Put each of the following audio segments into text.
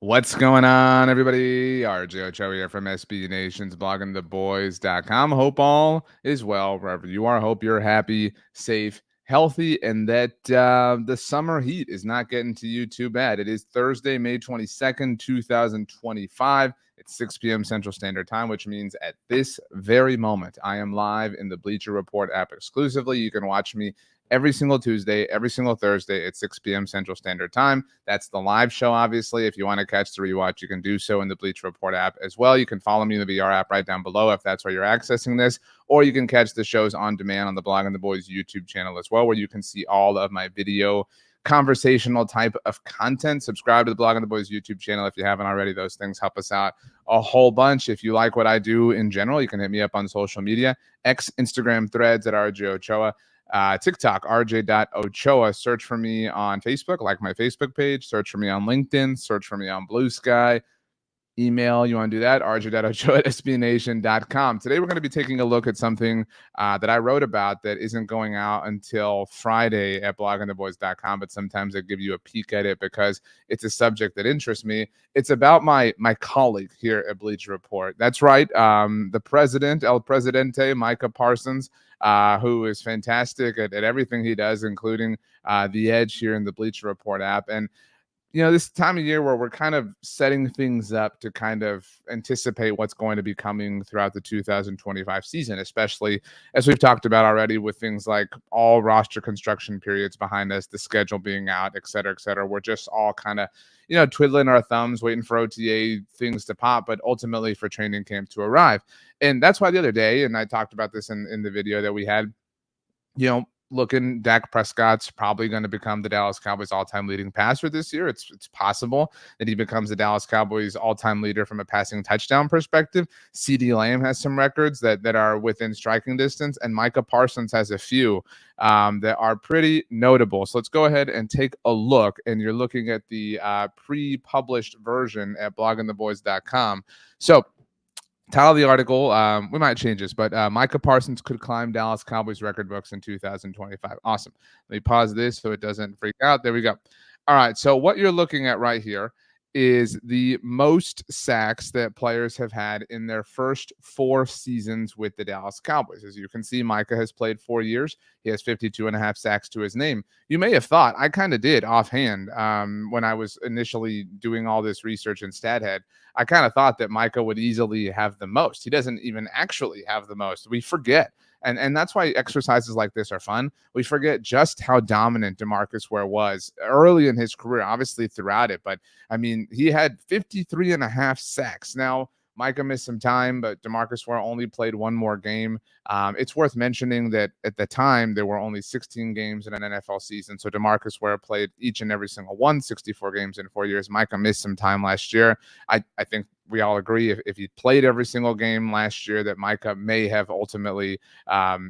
What's going on, everybody? RJ Ochoa here from SB Nation's bloggingtheboys.com. Hope all is well wherever you are. Hope you're happy, safe, healthy, and that the summer heat is not getting to you too bad. It is Thursday, May 22nd, 2025. It's 6 p.m. Central Standard Time, which means at this very moment, I am live in the Bleacher Report app exclusively. You can watch me every single Tuesday, every single Thursday at 6 p.m. Central Standard Time. That's the live show, obviously. If you want to catch the rewatch, you can do so in the Bleacher Report app as well. You can follow me in the VR app right down below if that's where you're accessing this, or you can catch the shows on demand on the Blog and the Boys YouTube channel as well, where you can see all of my video conversational type of content. Subscribe to the Blog and the Boys YouTube channel if you haven't already. Those things help us out a whole bunch. If you like what I do in general, you can hit me up on social media, X, Instagram, Threads at RJ Ochoa. TikTok, rj.ochoa. Search for me on Facebook, like my Facebook page. Search for me on LinkedIn. Search for me on Blue Sky. Email, you want to do that, rj.ochoa@sbnation.com. Today, we're going to be taking a look at something that I wrote about that isn't going out until Friday at bloggingtheboys.com, but sometimes I give you a peek at it because it's a subject that interests me. It's about my colleague here at Bleacher Report. That's right, the president, El Presidente, Micah Parsons, who is fantastic at everything he does, including the Edge here in the Bleacher Report app. And this time of year where we're kind of setting things up to kind of anticipate what's going to be coming throughout the 2025 season, especially as we've talked about already with things like all roster construction periods behind us, the schedule being out, et cetera, et cetera. We're just all kind of, twiddling our thumbs, waiting for OTA things to pop, but ultimately for training camp to arrive. And that's why the other day, and I talked about this in the video that we had, looking, Dak Prescott's probably going to become the Dallas Cowboys all-time leading passer this year. It's possible that he becomes the Dallas Cowboys all-time leader from a passing touchdown perspective. CeeDee Lamb has some records that are within striking distance, and Micah Parsons has a few that are pretty notable. So let's go ahead and take a look, and you're looking at the pre-published version at bloggingtheboys.com. So title of the article, we might change this, but Micah Parsons could climb Dallas Cowboys record books in 2025. Awesome. Let me pause this so it doesn't freak out. There we go. All right. So what you're looking at right here is the most sacks that players have had in their first 4 seasons with the Dallas Cowboys. As you can see, Micah has played 4 years. He has 52.5 sacks to his name. You may have thought, I kind of did offhand when I was initially doing all this research in StatHead, I kind of thought that Micah would easily have the most. He doesn't even actually have the most. We forget. And that's why exercises like this are fun. We forget just how dominant DeMarcus Ware was early in his career, obviously throughout it. But, I mean, he had 53.5 sacks. Now, Micah missed some time, but DeMarcus Ware only played 1 more game. It's worth mentioning that at the time, there were only 16 games in an NFL season. So DeMarcus Ware played each and every single one, 64 games in 4 years. Micah missed some time last year. I think we all agree if he played every single game last year that Micah may have ultimately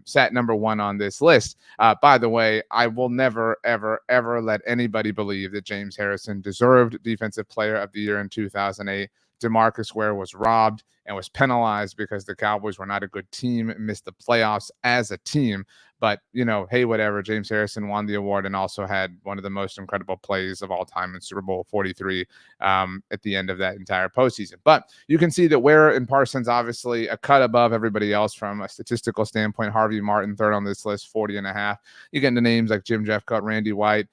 sat number 1 on this list. By the way, I will never, ever, ever let anybody believe that James Harrison deserved Defensive Player of the Year in 2008. DeMarcus Ware was robbed and was penalized because the Cowboys were not a good team and missed the playoffs as a team. But, hey, whatever. James Harrison won the award and also had one of the most incredible plays of all time in Super Bowl 43 at the end of that entire postseason. But you can see that Ware and Parsons, obviously, a cut above everybody else from a statistical standpoint. Harvey Martin, third on this list, 40.5. You get into names like Jim Jeffcoat, Randy White.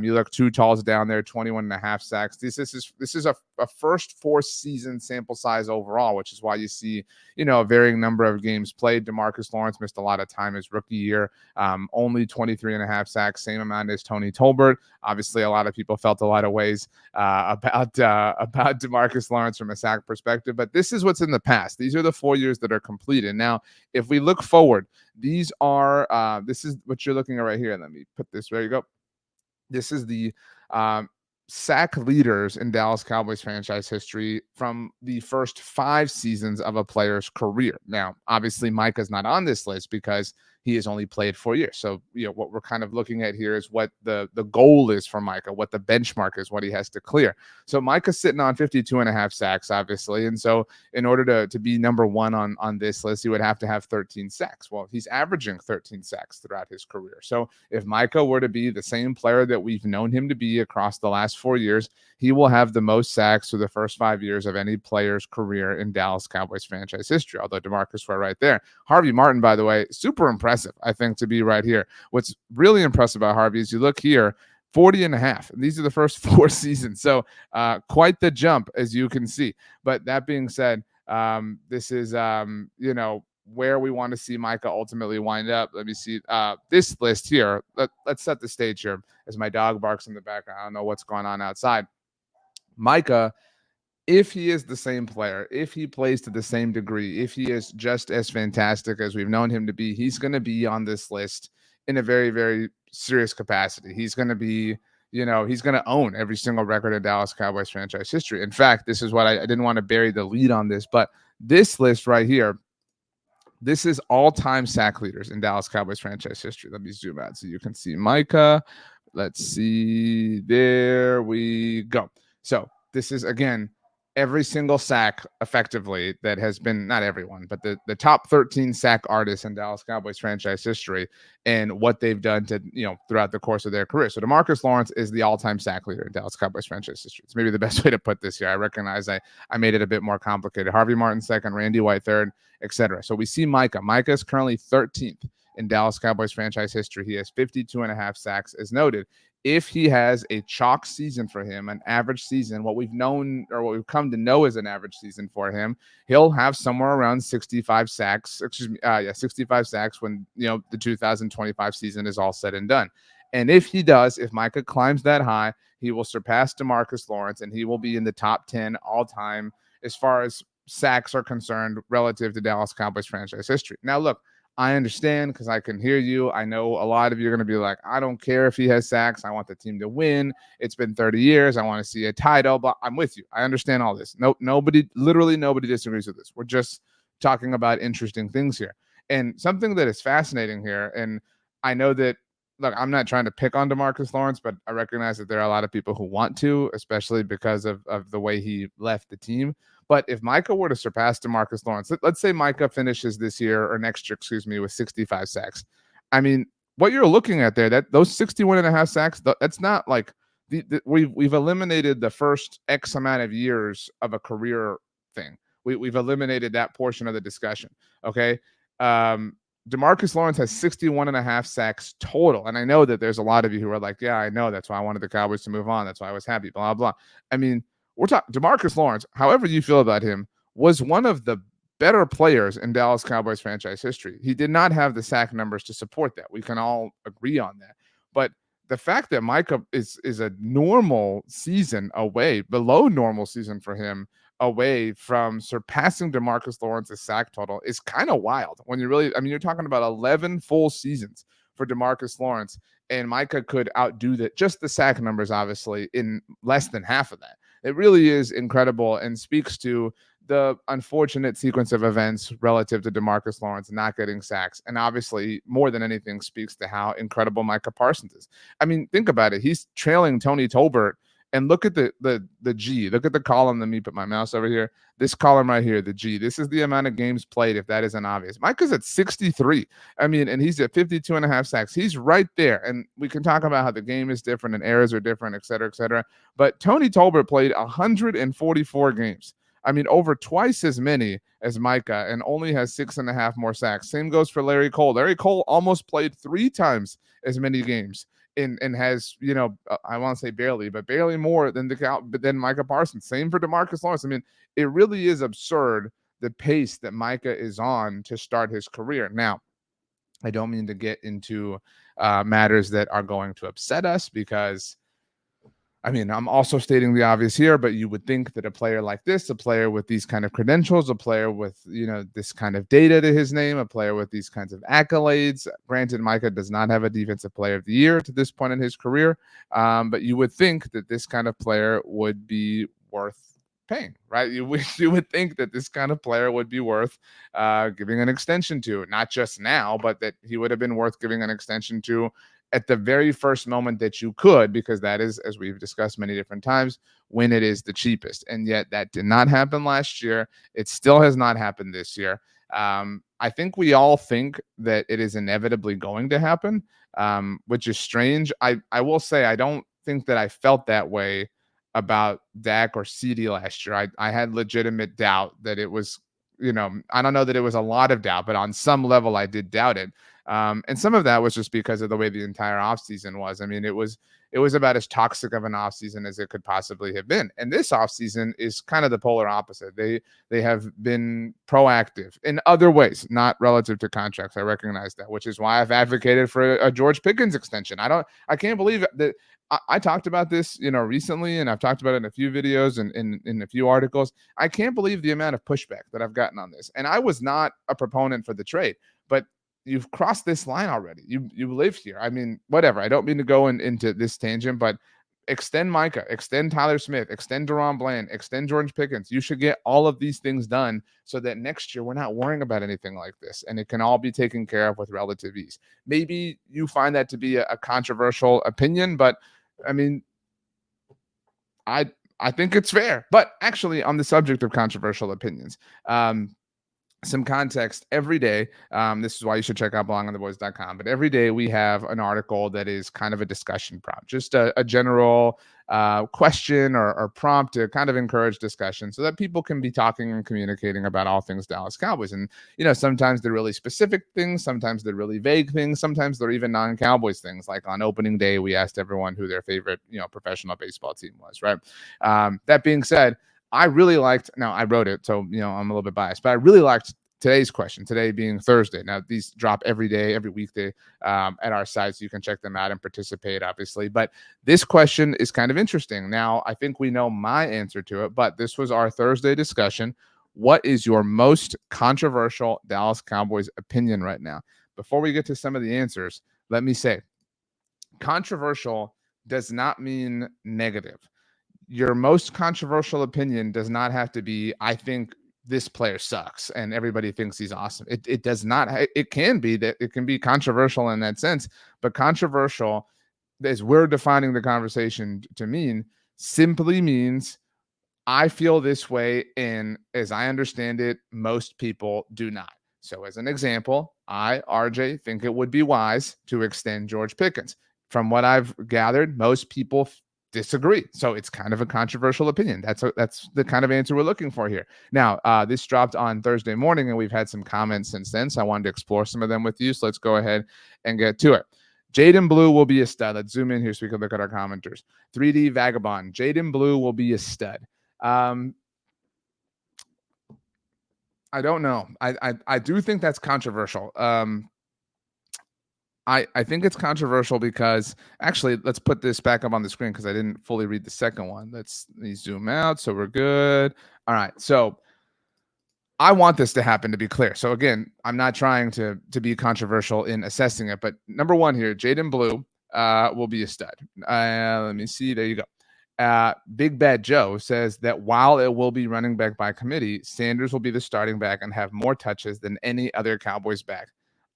You look Too Tall's down there, 21.5 sacks. This is a first 4-season sample size overall, which is why you see, a varying number of games played. DeMarcus Lawrence missed a lot of time his rookie year. Only 23.5 sacks, same amount as Tony Tolbert. Obviously, a lot of people felt a lot of ways about DeMarcus Lawrence from a sack perspective, but this is what's in the past. These are the 4 years that are completed. Now, if we look forward, these are this is what you're looking at right here. Let me put this. There you go. This is the sack leaders in Dallas Cowboys franchise history from the first 5 seasons of a player's career. Now, obviously, Micah's not on this list because he has only played 4 years. So, what we're kind of looking at here is what the goal is for Micah, what the benchmark is, what he has to clear. So Micah's sitting on 52 and a half sacks, obviously. And so in order to be number one on this list, he would have to have 13 sacks. Well, he's averaging 13 sacks throughout his career. So if Micah were to be the same player that we've known him to be across the last 4 years, he will have the most sacks through the first 5 years of any player's career in Dallas Cowboys franchise history, although DeMarcus were right there. Harvey Martin, by the way, super impressive, I think, to be right here. What's really impressive about Harvey is you look here, 40 and a half. These are the first 4 seasons. So quite the jump, as you can see. But that being said, this is, where we want to see Micah ultimately wind up. Let me see this list here. Let's set the stage here as my dog barks in the background. I don't know what's going on outside. Micah, if he is the same player, if he plays to the same degree, if he is just as fantastic as we've known him to be, he's going to be on this list in a very, very serious capacity. He's going to be, he's going to own every single record in Dallas Cowboys franchise history. In fact, this is what I didn't want to bury the lead on this, but this list right here, this is all-time sack leaders in Dallas Cowboys franchise history. Let me zoom out so you can see Micah. Let's see. There we go. So this is, again, every single sack effectively that has been, not everyone, but the top 13 sack artists in Dallas Cowboys franchise history and what they've done to, throughout the course of their career. So DeMarcus Lawrence is the all-time sack leader in Dallas Cowboys franchise history. It's maybe the best way to put this here. I recognize I made it a bit more complicated. Harvey Martin second, Randy White third, etc. So we see Micah. Micah is currently 13th in Dallas Cowboys franchise history. He has 52 and a half sacks, as noted. If he has a chalk season for him, an average season, what we've known or what we've come to know as an average season for him, he'll have somewhere around 65 sacks. 65 sacks when the 2025 season is all said and done. And if he does, if Micah climbs that high, he will surpass DeMarcus Lawrence, and he will be in the top 10 all time as far as sacks are concerned relative to Dallas Cowboys franchise history. Now, look, I understand because I can hear you. I know a lot of you are going to be like, I don't care if he has sacks. I want the team to win. It's been 30 years. I want to see a title, but I'm with you. I understand all this. Literally nobody disagrees with this. We're just talking about interesting things here. And something that is fascinating here, and I know that, look, I'm not trying to pick on DeMarcus Lawrence, but I recognize that there are a lot of people who want to, especially because of the way he left the team. But if Micah were to surpass DeMarcus Lawrence, let's say Micah finishes this year or next year, with 65 sacks. I mean, what you're looking at there, that those 61 and a half sacks, that's not like we've eliminated the first X amount of years of a career thing. We've eliminated that portion of the discussion. Okay. DeMarcus Lawrence has 61 and a half sacks total. And I know that there's a lot of you who are like, yeah, I know. That's why I wanted the Cowboys to move on. That's why I was happy, blah, blah. I mean, we're talking DeMarcus Lawrence, however you feel about him, was one of the better players in Dallas Cowboys franchise history. He did not have the sack numbers to support that. We can all agree on that. But the fact that Micah is a normal season away, below normal season for him, away from surpassing DeMarcus Lawrence's sack total is kind of wild. When you're talking about 11 full seasons for DeMarcus Lawrence, and Micah could outdo that, just the sack numbers, obviously, in less than half of that. It really is incredible and speaks to the unfortunate sequence of events relative to DeMarcus Lawrence not getting sacks. And obviously, more than anything, speaks to how incredible Micah Parsons is. I mean, think about it. He's trailing Tony Tolbert. And look at the G. Look at the column. Let me put my mouse over here. This column right here, the G. This is the amount of games played, if that isn't obvious. Micah's at 63. I mean, and he's at 52 and a half sacks. He's right there. And we can talk about how the game is different and errors are different, et cetera, et cetera. But Tony Tolbert played 144 games. I mean, over twice as many as Micah, and only has 6.5 more sacks. Same goes for Larry Cole. Larry Cole almost played 3 times as many games. And has, I want to say barely, but barely more than Micah Parsons. Same for DeMarcus Lawrence. I mean, it really is absurd the pace that Micah is on to start his career. Now, I don't mean to get into matters that are going to upset us, because I'm also stating the obvious here, but you would think that a player like this, a player with these kind of credentials, a player with, this kind of data to his name, a player with these kinds of accolades, granted, Micah does not have a defensive player of the year to this point in his career, but you would think that this kind of player would be worth paying, right? You would think that this kind of player would be worth giving an extension to, not just now, but that he would have been worth giving an extension to at the very first moment that you could, because that is, as we've discussed many different times, when it is the cheapest. And yet that did not happen last year. It still has not happened this year. I think we all think that it is inevitably going to happen, which is strange. I will say I don't think that I felt that way about Dak or CD last year. I had legitimate doubt that it was, I don't know that it was a lot of doubt, but on some level I did doubt it. And some of that was just because of the way the entire offseason was. I mean, it was about as toxic of an offseason as it could possibly have been. And this offseason is kind of the polar opposite. They have been proactive in other ways, not relative to contracts. I recognize that, which is why I've advocated for a George Pickens extension. I can't believe that I talked about this, recently, and I've talked about it in a few videos and in a few articles. I can't believe the amount of pushback that I've gotten on this. And I was not a proponent for the trade, but you've crossed this line already. You live here. I mean, whatever. I don't mean to go into this tangent, but extend Micah, extend Tyler Smith, extend Deron Bland, extend George Pickens. You should get all of these things done so that next year we're not worrying about anything like this, and it can all be taken care of with relative ease. Maybe you find that to be a controversial opinion, but I mean, I think it's fair. But actually, on the subject of controversial opinions, some context every day. This is why you should check out belongontheboys.com. But every day we have an article that is kind of a discussion prompt, just a general question or prompt to kind of encourage discussion so that people can be talking and communicating about all things Dallas Cowboys. And, sometimes they're really specific things. Sometimes they're really vague things. Sometimes they're even non-Cowboys things. Like on opening day, we asked everyone who their favorite, professional baseball team was, right? That being said, I really liked, now I wrote it, so, I'm a little bit biased, but I really liked today's question, today being Thursday. Now, these drop every day, every weekday at our site, so you can check them out and participate, obviously. But this question is kind of interesting. Now, I think we know my answer to it, but this was our Thursday discussion. What is your most controversial Dallas Cowboys opinion right now? Before we get to some of the answers, let me say, controversial does not mean negative. Your most controversial opinion does not have to be, I think this player sucks and everybody thinks he's awesome. It does not. It can be that it can be controversial in that sense, but controversial, as we're defining the conversation to mean, simply means I feel this way, and as I understand it, most people do not. So as an example, I, RJ, think it would be wise to extend George Pickens. From what I've gathered, most people disagree. So it's kind of a controversial opinion. That's the kind of answer we're looking for here. Now, this dropped on Thursday morning, and we've had some comments since then, so I wanted to explore some of them with you. So let's go ahead and get to it. Jaden Blue will be a stud. Let's zoom in here so we can look at our commenters. 3D Vagabond. Jaden Blue will be a stud. I don't know. I do think that's controversial. I think it's controversial because, actually, let's put this back up on the screen because I didn't fully read the second one. Let me zoom out so we're good. All right. So I want this to happen, to be clear. So again, I'm not trying to be controversial in assessing it, but number one here, Jaden Blue will be a stud. Let me see. There you go. Big Bad Joe says that while it will be running back by committee, Sanders will be the starting back and have more touches than any other Cowboys back.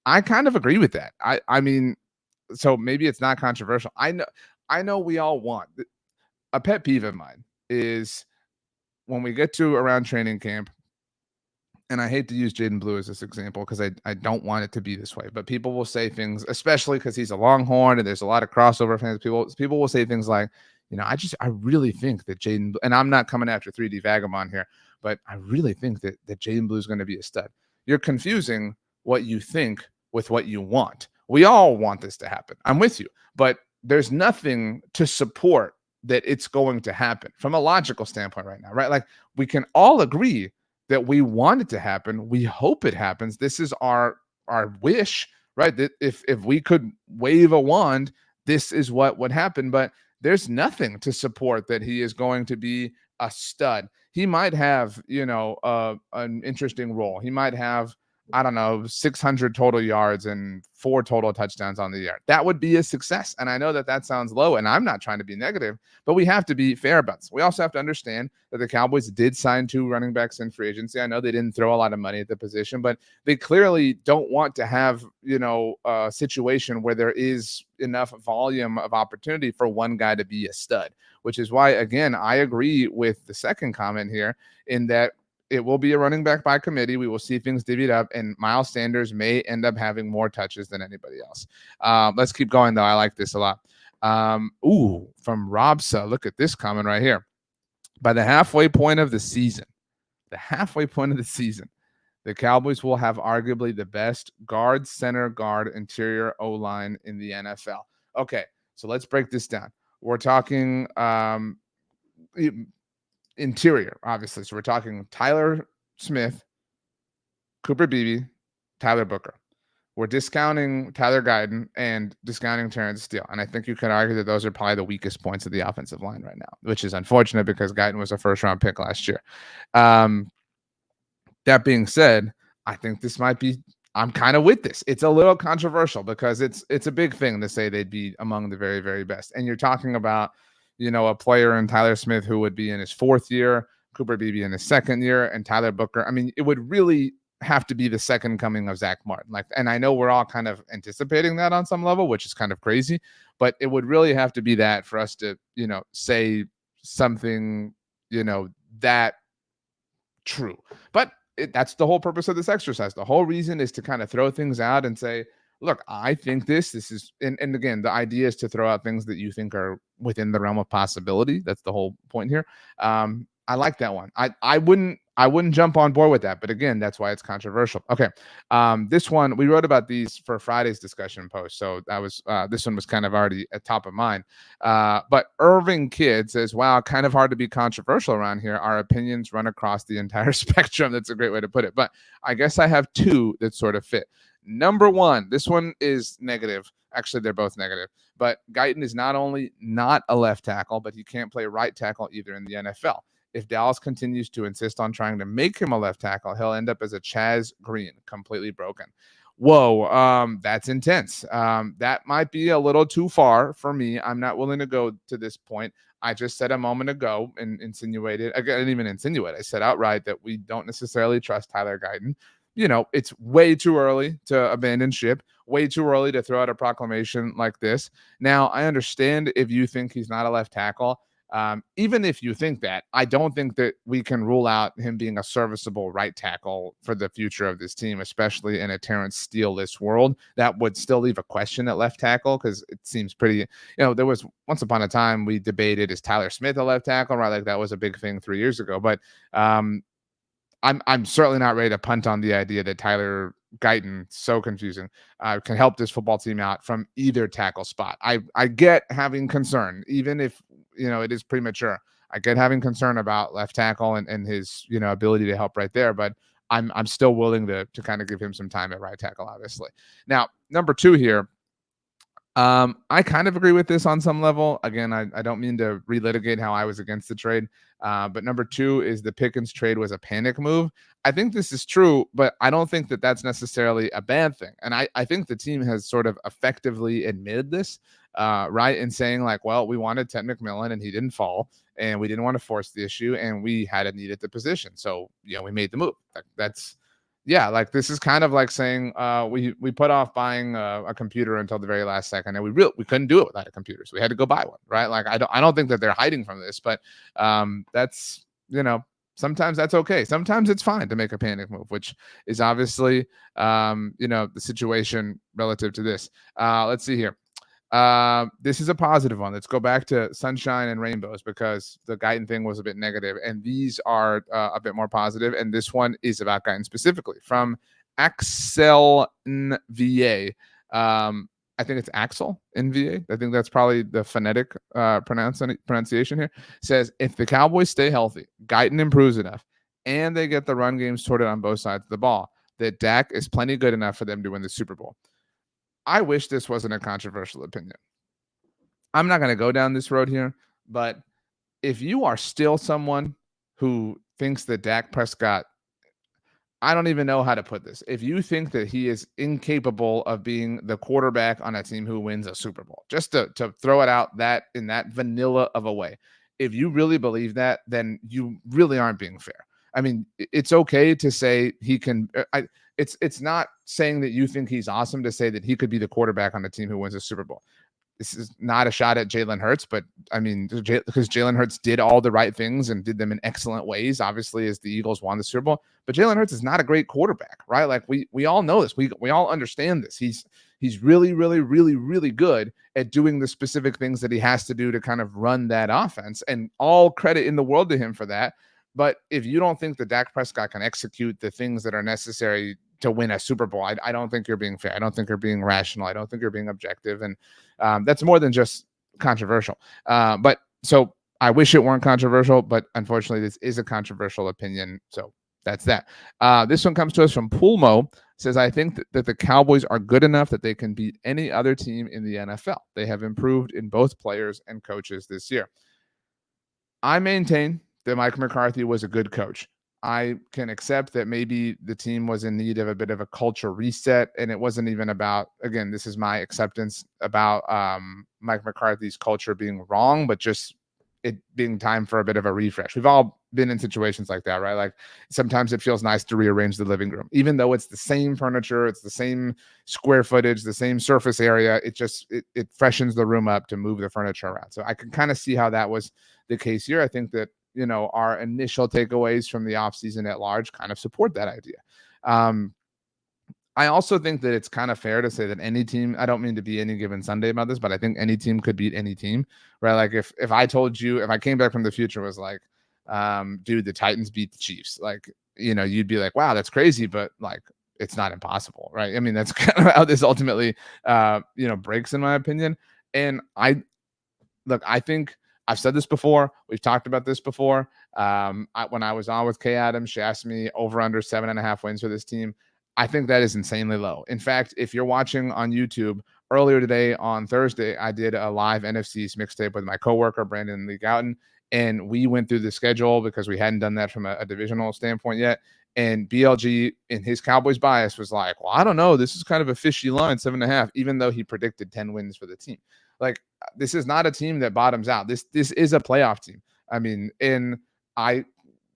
I kind of agree with that. I mean, so maybe it's not controversial. I know we all want, a pet peeve of mine is when we get to around training camp, and I hate to use Jaden Blue as this example because I don't want it to be this way, but people will say things, especially because he's a Longhorn and there's a lot of crossover fans. People will say things like, I really think that Jaden, and I'm not coming after 3D Vagabond here, but I really think that Jaden Blue is going to be a stud. You're confusing what you think with what you want. We all want this to happen. I'm with you, but there's nothing to support that it's going to happen from a logical standpoint right now, right? Like, we can all agree that we want it to happen. We hope it happens. This is our wish, right? That if we could wave a wand, this is what would happen, but there's nothing to support that he is going to be a stud. He might have, an interesting role. He might have I don't know, 600 total yards and 4 total touchdowns on the year. That would be a success. And I know that sounds low, and I'm not trying to be negative, but we have to be fair about this. We also have to understand that the Cowboys did sign 2 running backs in free agency. I know they didn't throw a lot of money at the position, but they clearly don't want to have, a situation where there is enough volume of opportunity for one guy to be a stud, which is why, again, I agree with the second comment here in that it will be a running back by committee. We will see things divvied up, and Miles Sanders may end up having more touches than anybody else. Let's keep going, though. I like this a lot. From Robsa, look at this comment right here. By the halfway point of the season, the Cowboys will have arguably the best guard, center, guard, interior O-line in the NFL. Okay, so let's break this down. We're talking interior, obviously. So we're talking Tyler Smith, Cooper Beebe, Tyler Booker. We're discounting Tyler Giden and discounting Terrence Steele. And I think you could argue that those are probably the weakest points of the offensive line right now, which is unfortunate because Giden was a first-round pick last year. That being said, I think this might be – I'm kind of with this. It's a little controversial because it's a big thing to say they'd be among the very, very best. And you're talking about, a player in Tyler Smith who would be in his 4th year, Cooper Beebe in his 2nd year, and Tyler Booker. I mean, it would really have to be the second coming of Zach Martin. And I know we're all kind of anticipating that on some level, which is kind of crazy, but it would really have to be that for us to, say something, that true. But that's the whole purpose of this exercise. The whole reason is to kind of throw things out and say, look, I think this is, and again, the idea is to throw out things that you think are within the realm of possibility. That's the whole point here. I like that one. I wouldn't jump on board with that, but again, that's why it's controversial. Okay. This one, we wrote about these for Friday's discussion post. So that was, this one was kind of already at top of mind. But Irving Kidd says, wow, kind of hard to be controversial around here. Our opinions run across the entire spectrum. That's a great way to put it. But I guess I have 2 that sort of fit. Number 1, this one is negative. Actually, they're both negative. But Guyton is not only not a left tackle, but he can't play right tackle either in the NFL. If Dallas continues to insist on trying to make him a left tackle, he'll end up as a Chaz Green, completely broken. Whoa, that's intense. That might be a little too far for me. I'm not willing to go to this point. I just said a moment ago and insinuated, I didn't even insinuate. I said outright that we don't necessarily trust Tyler Guyton. It's way too early to abandon ship, way too early to throw out a proclamation like this. Now, I understand if you think he's not a left tackle. Even if you think that, I don't think that we can rule out him being a serviceable right tackle for the future of this team, especially in a Terrence Steele-less world. That would still leave a question at left tackle because it seems pretty, there was once upon a time we debated, is Tyler Smith a left tackle, right? Like that was a big thing 3 years ago. But I'm certainly not ready to punt on the idea that Tyler Guyton, so confusing, can help this football team out from either tackle spot. I get having concern, even if it is premature. I get having concern about left tackle and his ability to help right there, but I'm still willing to kind of give him some time at right tackle, obviously. Now, number 2 here. I kind of agree with this on some level. Again, I don't mean to relitigate how I was against the trade. But number 2 is the Pickens trade was a panic move. I think this is true, but I don't think that that's necessarily a bad thing. And I think the team has sort of effectively admitted this, right? In saying like, well, we wanted Ted McMillan and he didn't fall and we didn't want to force the issue and we had a need at the position. So, we made the move. That's, yeah, like this is kind of like saying we put off buying a computer until the very last second, and we couldn't do it without a computer, so we had to go buy one, right? Like I don't think that they're hiding from this, but that's sometimes that's okay. Sometimes it's fine to make a panic move, which is obviously the situation relative to this. Let's see here. This is a positive one. Let's go back to sunshine and rainbows because the Guyton thing was a bit negative, and these are a bit more positive. And this one is about Guyton specifically from Axel NVA. I think it's Axel NVA. I think that's probably the phonetic pronunciation here. Says if the Cowboys stay healthy, Guyton improves enough, and they get the run game sorted on both sides of the ball, that Dak is plenty good enough for them to win the Super Bowl. I wish this wasn't a controversial opinion. I'm not going to go down this road here, but if you are still someone who thinks that Dak Prescott I don't even know how to put this. If you think that he is incapable of being the quarterback on a team who wins a Super Bowl, just to throw it out that in that vanilla of a way, if you really believe that, then you really aren't being fair. I mean, it's okay to say he can. It's not saying that you think he's awesome to say that he could be the quarterback on a team who wins a Super Bowl. This is not a shot at Jalen Hurts, but I mean, because Jalen Hurts did all the right things and did them in excellent ways, obviously, as the Eagles won the Super Bowl. But Jalen Hurts is not a great quarterback, right? Like we all know this. We all understand this. He's really, really, really, really good at doing the specific things that he has to do to kind of run that offense. And all credit in the world to him for that. But if you don't think that Dak Prescott can execute the things that are necessary to win a Super Bowl, I don't think you're being fair. I don't think you're being rational. I don't think you're being objective. And that's more than just controversial. But so I wish it weren't controversial, but unfortunately, this is a controversial opinion. So that's that. This one comes to us from Pulmo. Says, I think that the Cowboys are good enough that they can beat any other team in the NFL. They have improved in both players and coaches this year. I maintain that Mike McCarthy was a good coach. I can accept that maybe the team was in need of a bit of a culture reset. And it wasn't even about, again, this is my acceptance about Mike McCarthy's culture being wrong, but just it being time for a bit of a refresh. We've all been in situations like that, right? Like sometimes it feels nice to rearrange the living room, even though it's the same furniture, it's the same square footage, the same surface area. It freshens the room up to move the furniture around. So I can kind of see how that was the case here. I think that, our initial takeaways from the offseason at large kind of support that idea. I also think that it's kind of fair to say that any team, I don't mean to be any given Sunday about this, but I think any team could beat any team, right? Like if I told you, if I came back from the future was like, dude, the Titans beat the Chiefs, like, you'd be like, wow, that's crazy, but like, it's not impossible, right? I mean, that's kind of how this ultimately, breaks in my opinion. And I think I've said this before. We've talked about this before. When I was on with Kay Adams, she asked me over under 7.5 wins for this team. I think that is insanely low. In fact, if you're watching on YouTube, earlier today on Thursday, I did a live NFC's mixtape with my coworker, Brandon Lee Gouton, and we went through the schedule because we hadn't done that from a divisional standpoint yet. And BLG, in his Cowboys bias, was like, well, I don't know. This is kind of a fishy line, 7.5, even though he predicted 10 wins for the team. Like, this is not a team that bottoms out. This is a playoff team. I mean, and I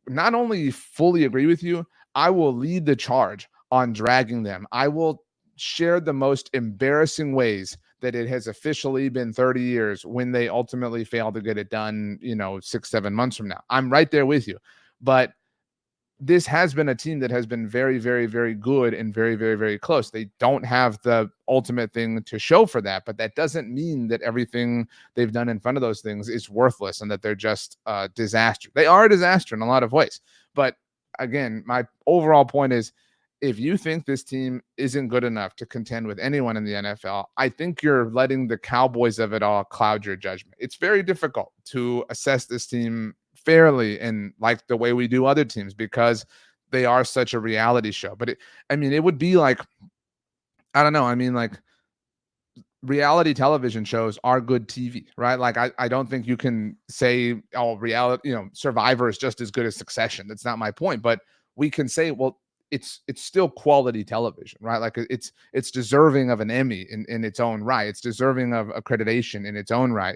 not only fully agree with you, I will lead the charge on dragging them. I will share the most embarrassing ways that it has officially been 30 years when they ultimately fail to get it done, 6-7 months from now. I'm right there with you. But this has been a team that has been very, very, very good and very, very, very close. They don't have the ultimate thing to show for that, but that doesn't mean that everything they've done in front of those things is worthless and that they're just a disaster. They are a disaster in a lot of ways. But again, my overall point is, if you think this team isn't good enough to contend with anyone in the NFL, I think you're letting the Cowboys of it all cloud your judgment. It's very difficult to assess this team fairly and like the way we do other teams because they are such a reality show. But it would be like, I don't know. I mean, like, reality television shows are good TV, right? Like, I don't think you can say, oh, reality, Survivor is just as good as Succession. That's not my point. But we can say, well, it's still quality television, right? Like it's deserving of an Emmy in its own right. It's deserving of accreditation in its own right.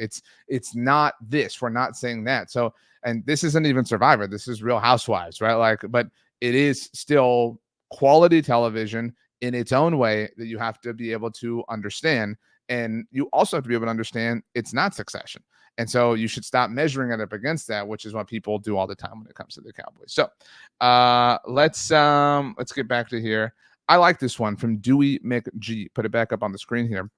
It's not this. We're not saying that. So, and this isn't even Survivor. This is Real Housewives, right? Like, but it is still quality television in its own way that you have to be able to understand. And you also have to be able to understand it's not Succession. And so you should stop measuring it up against that, which is what people do all the time when it comes to the Cowboys. So let's get back to here. I like this one from Dewey McGee. Put it back up on the screen here.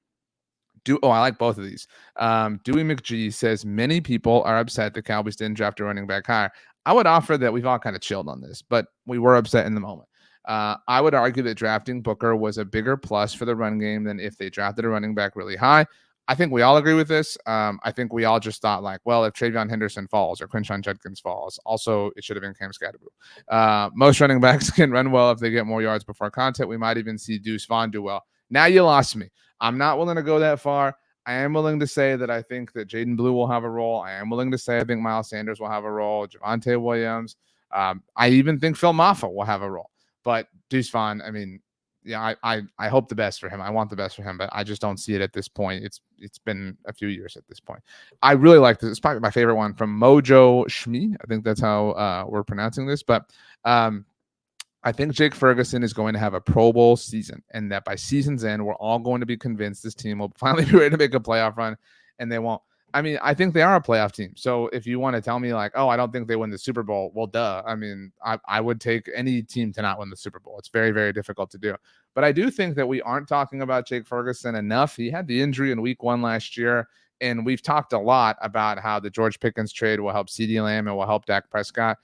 I like both of these. Dewey McGee says many people are upset the Cowboys didn't draft a running back higher. I would offer that we've all kind of chilled on this, but we were upset in the moment. I would argue that drafting Booker was a bigger plus for the run game than if they drafted a running back really high. I think we all agree with this. I think we all just thought like, well, if Travion Henderson falls or Quinshon Judkins falls, also it should have been Cam Scatterbo. Most running backs can run well if they get more yards before contact. We might even see Deuce Vaughn do well. Now you lost me. I'm not willing to go that far. I am willing to say that I think that Jaden Blue will have a role. I am willing to say I think Miles Sanders will have a role. Javonte Williams. I even think Phil Maffa will have a role. But Deuce Vaughn, I mean, yeah, I hope the best for him. I want the best for him, but I just don't see it at this point. It's been a few years at this point. I really like this. It's probably my favorite one from Mojo Shmi. I think that's how we're pronouncing this. But I think Jake Ferguson is going to have a Pro Bowl season, and that by season's end, we're all going to be convinced this team will finally be ready to make a playoff run, and they won't. I mean, I think they are a playoff team. So if you want to tell me like, oh, I don't think they win the Super Bowl, well, duh. I mean, I would take any team to not win the Super Bowl. It's very, very difficult to do. But I do think that we aren't talking about Jake Ferguson enough. He had the injury in week 1 last year, and we've talked a lot about how the George Pickens trade will help CeeDee Lamb and will help Dak Prescott.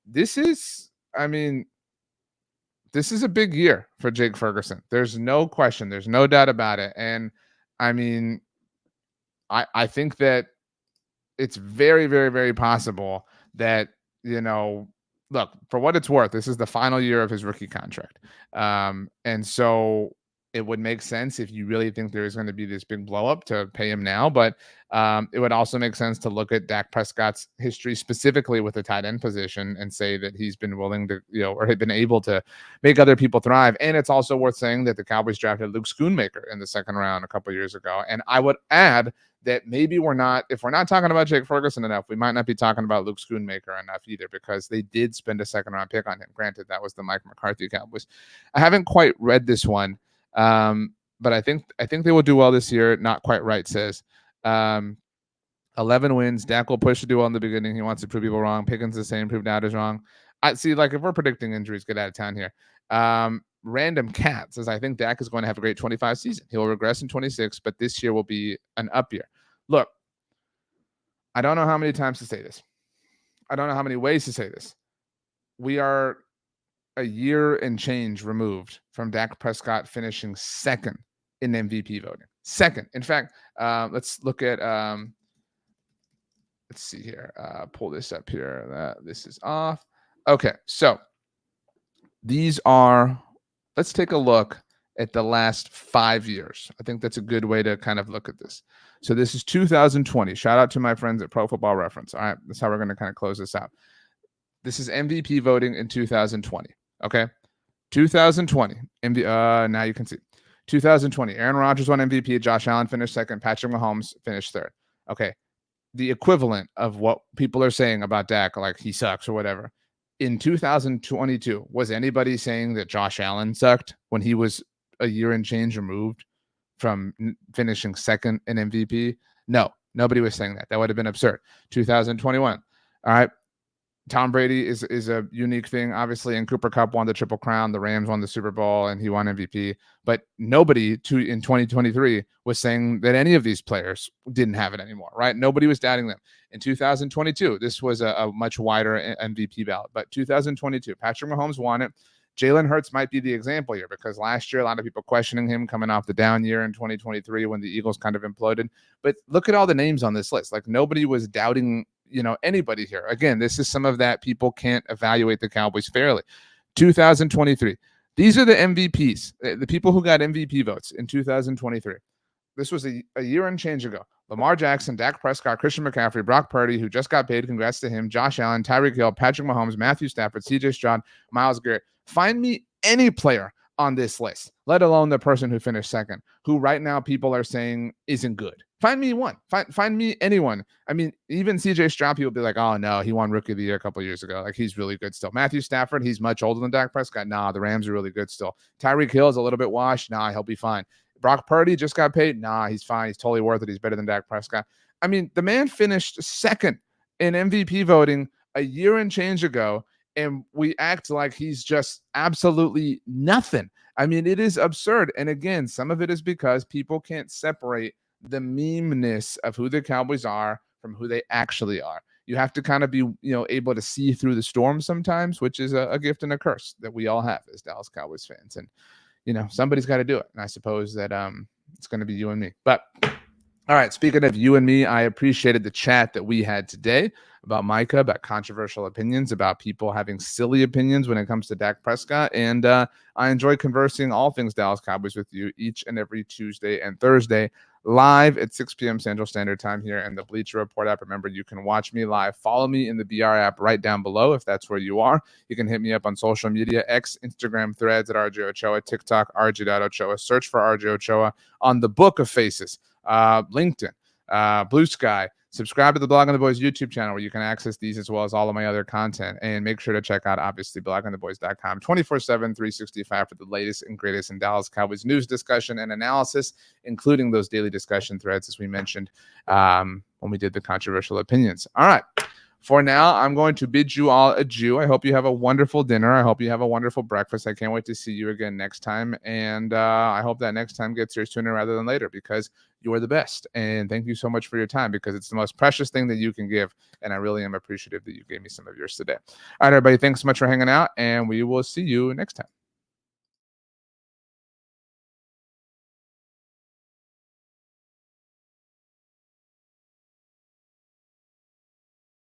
This is a big year for Jake Ferguson. There's no question. There's no doubt about it. And I mean, I think that it's very, very, very possible that, look, for what it's worth, this is the final year of his rookie contract. And so it would make sense if you really think there is going to be this big blow up to pay him now. But it would also make sense to look at Dak Prescott's history specifically with the tight end position and say that he's been willing to, or had been able to make other people thrive. And it's also worth saying that the Cowboys drafted Luke Schoonmaker in the second round a couple years ago. And I would add that maybe if we're not talking about Jake Ferguson enough, we might not be talking about Luke Schoonmaker enough either, because they did spend a second round pick on him. Granted, that was the Mike McCarthy Cowboys. I haven't quite read this one. But I think they will do well this year. Not quite right says 11 wins. Dak will push to do well in the beginning. He wants to prove people wrong. Pickens the same, prove doubters wrong. I see, like, if we're predicting injuries, get out of town here. Random Cat says, I think Dak is going to have a great 25 season. He will regress in 26, but this year will be an up year. Look, I don't know how many times to say this. I don't know how many ways to say this. We are a year and change removed from Dak Prescott finishing second in MVP voting. Second. In fact, let's look at, let's see here. Pull this up here. This is off. Okay. So let's take a look at the last 5 years. I think that's a good way to kind of look at this. So this is 2020. Shout out to my friends at Pro Football Reference. All right. That's how we're going to kind of close this out. This is MVP voting in 2020. Okay. 2020. Now you can see. 2020. Aaron Rodgers won MVP. Josh Allen finished second. Patrick Mahomes finished third. Okay. The equivalent of what people are saying about Dak, like he sucks or whatever. In 2022, was anybody saying that Josh Allen sucked when he was a year and change removed from finishing second in MVP? No, nobody was saying that. That would have been absurd. 2021. All right. Tom Brady is a unique thing, obviously, and Cooper Kupp won the Triple Crown. The Rams won the Super Bowl, and he won MVP. But nobody in 2023 was saying that any of these players didn't have it anymore, right? Nobody was doubting them. In 2022, this was a much wider MVP ballot. But 2022, Patrick Mahomes won it. Jalen Hurts might be the example here, because last year, a lot of people questioning him coming off the down year in 2023 when the Eagles kind of imploded. But look at all the names on this list. Like, nobody was doubting anybody here. Again, this is some of that people can't evaluate the Cowboys fairly. 2023. These are the MVPs, the people who got MVP votes in 2023. This was a year and change ago. Lamar Jackson, Dak Prescott, Christian McCaffrey, Brock Purdy, who just got paid. Congrats to him. Josh Allen, Tyreek Hill, Patrick Mahomes, Matthew Stafford, CJ Stroud, Myles Garrett. Find me any player on this list, let alone the person who finished second, who right now people are saying isn't good. Find me one. Find me anyone. I mean, even CJ Stroud, people will be like, oh, no, he won Rookie of the Year a couple of years ago. Like, he's really good still. Matthew Stafford, he's much older than Dak Prescott. Nah, the Rams are really good still. Tyreek Hill is a little bit washed. Nah, he'll be fine. Brock Purdy just got paid. Nah, he's fine. He's totally worth it. He's better than Dak Prescott. I mean, the man finished second in MVP voting a year and change ago, and we act like he's just absolutely nothing. I mean, it is absurd. And again, some of it is because people can't separate the meme-ness of who the Cowboys are from who they actually are. You have to kind of be, able to see through the storm sometimes, which is a gift and a curse that we all have as Dallas Cowboys fans. And, somebody's got to do it. And I suppose that it's going to be you and me. But all right, speaking of you and me, I appreciated the chat that we had today about Micah, about controversial opinions, about people having silly opinions when it comes to Dak Prescott. And I enjoy conversing all things Dallas Cowboys with you each and every Tuesday and Thursday. live at 6 p.m. Central Standard Time here in the Bleacher Report app. Remember, you can watch me live. Follow me in the BR app right down below if that's where you are. You can hit me up on social media, X, Instagram, Threads at RJ Ochoa, TikTok, RJ.Ochoa. Search for RJ Ochoa on the Book of Faces, LinkedIn, Blue Sky. Subscribe to the Blog on the Boys YouTube channel where you can access these as well as all of my other content. And make sure to check out, obviously, blogontheboys.com 24/7, 365 for the latest and greatest in Dallas Cowboys news, discussion, and analysis, including those daily discussion threads, as we mentioned when we did the controversial opinions. All right. For now, I'm going to bid you all adieu. I hope you have a wonderful dinner. I hope you have a wonderful breakfast. I can't wait to see you again next time. And I hope that next time gets here sooner rather than later because you are the best. And thank you so much for your time because it's the most precious thing that you can give. And I really am appreciative that you gave me some of yours today. All right, everybody. Thanks so much for hanging out. And we will see you next time.